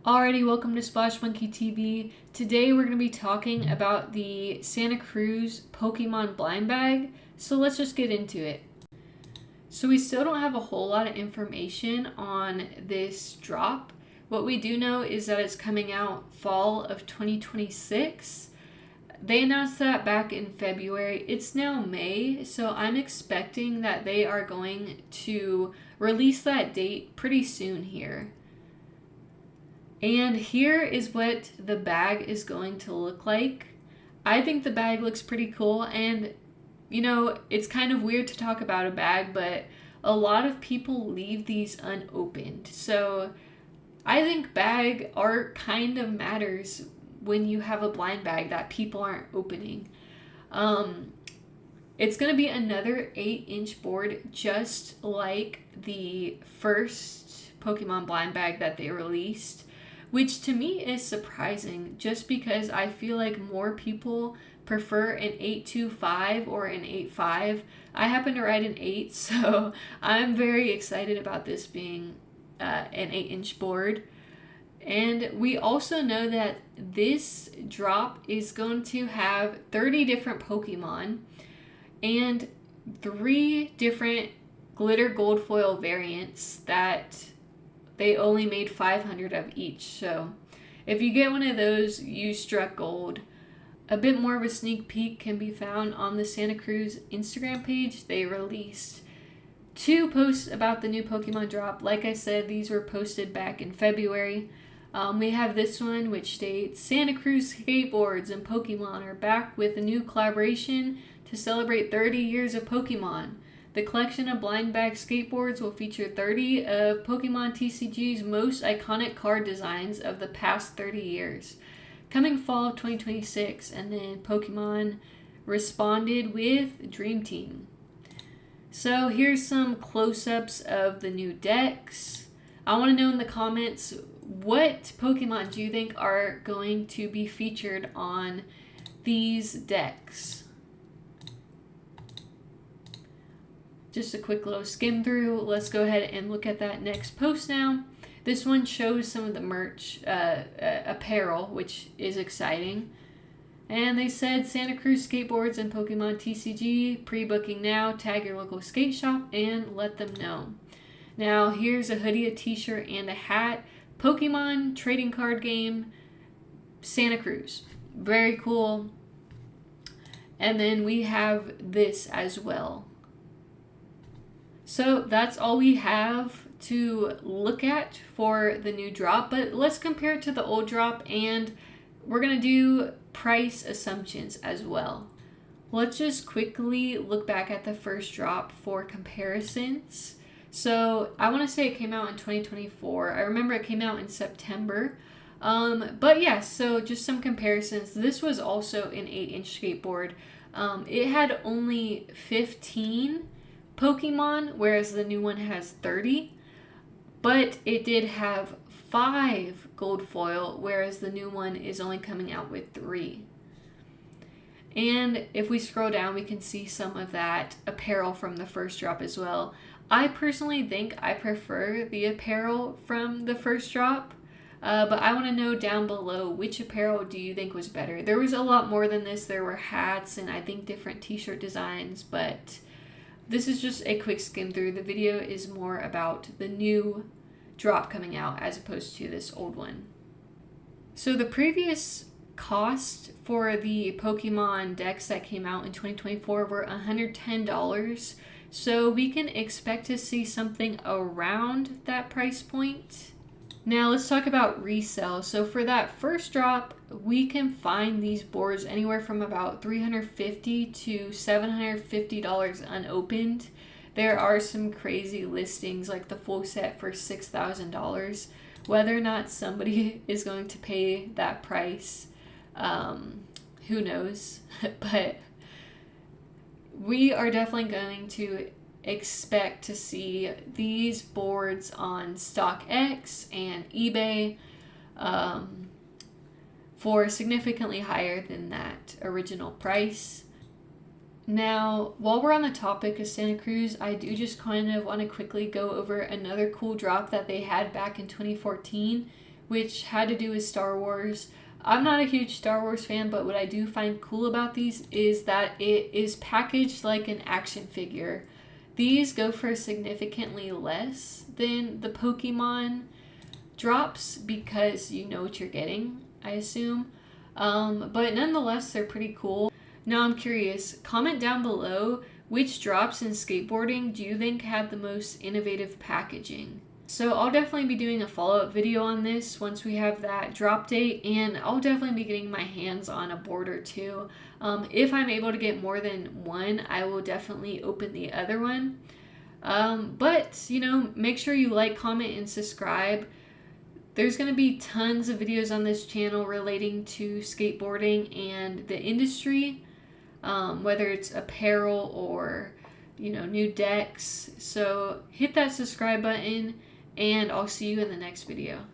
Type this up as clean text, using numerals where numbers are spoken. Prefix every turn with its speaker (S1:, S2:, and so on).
S1: Alrighty, welcome to Splash Monkey TV. Today we're going to be talking about the Santa Cruz Pokemon blind bag, so let's just get into it. So we still don't have a whole lot of information on this drop. What we do know is that it's coming out fall of 2026. They announced that back in February. It's now May, so I'm expecting that they are going to release that date pretty soon here. And here is what the bag is going to look like. I think the bag looks pretty cool, and you know, it's kind of weird to talk about a bag, but a lot of people leave these unopened. So I think bag art kind of matters when you have a blind bag that people aren't opening. It's going to be another 8-inch board, just like the first Pokemon blind bag that they released, which to me is surprising just because I feel like more people prefer an 825 or an 85. I happen to ride an 8, so I'm very excited about this being an 8-inch board. And we also know that this drop is going to have 30 different Pokemon and 3 different glitter gold foil variants that they only made 500 of each. So if you get one of those, you struck gold. A bit more of a sneak peek can be found on the Santa Cruz Instagram page. They released 2 posts about the new Pokemon drop. Like I said, these were posted back in February. We have this one which states, Santa Cruz Skateboards and Pokemon are back with a new collaboration to celebrate 30 years of Pokemon. The collection of blind bag skateboards will feature 30 of Pokemon TCG's most iconic card designs of the past 30 years. Coming fall of 2026, and then Pokemon responded with Dream Team. So here's some close-ups of the new decks. I want to know in the comments, what Pokemon do you think are going to be featured on these decks? Just a quick little skim through. Let's go ahead and look at that next post now. This one shows some of the merch apparel, which is exciting. And they said Santa Cruz Skateboards and Pokemon TCG, pre-booking now, tag your local skate shop and let them know. Now here's a hoodie, a t-shirt, and a hat. Pokemon trading card game, Santa Cruz. Very cool. And then we have this as well. So that's all we have to look at for the new drop, but let's compare it to the old drop, and we're going to do price assumptions as well. Let's just quickly look back at the first drop for comparisons. So I want to say it came out in 2024. I remember it came out in September. But yeah, so just some comparisons. This was also an 8-inch skateboard. It had only 15 Pokemon, whereas the new one has 30. But it did have 5 gold foil, whereas the new one is only coming out with 3. And if we scroll down, we can see some of that apparel from the first drop as well. I personally think I prefer the apparel from the first drop, but I want to know down below, which apparel do you think was better? There was a lot more than this. There were hats and I think different t-shirt designs, but this is just a quick skim through. The video is more about the new drop coming out as opposed to this old one. So the previous cost for the Pokemon decks that came out in 2024 were $110. So we can expect to see something around that price point. Now let's talk about resale. So for that first drop, we can find these boards anywhere from about $350 to $750 unopened. There are some crazy listings like the full set for $6,000. Whether or not somebody is going to pay that price, who knows? But we are definitely going to expect to see these boards on StockX and eBay for significantly higher than that original price. Now, while we're on the topic of Santa Cruz, I do just kind of want to quickly go over another cool drop that they had back in 2014, which had to do with Star Wars. I'm not a huge Star Wars fan, but what I do find cool about these is that it is packaged like an action figure. These go for significantly less than the Pokemon drops because you know what you're getting, I assume. But nonetheless, they're pretty cool. Now I'm curious, comment down below which drops in skateboarding do you think had the most innovative packaging? So I'll definitely be doing a follow-up video on this once we have that drop date, and I'll definitely be getting my hands on a board or two. If I'm able to get more than one, I will definitely open the other one. But, you know, make sure you like, comment, and subscribe. There's going to be tons of videos on this channel relating to skateboarding and the industry, whether it's apparel or, you know, new decks. So hit that subscribe button, and I'll see you in the next video.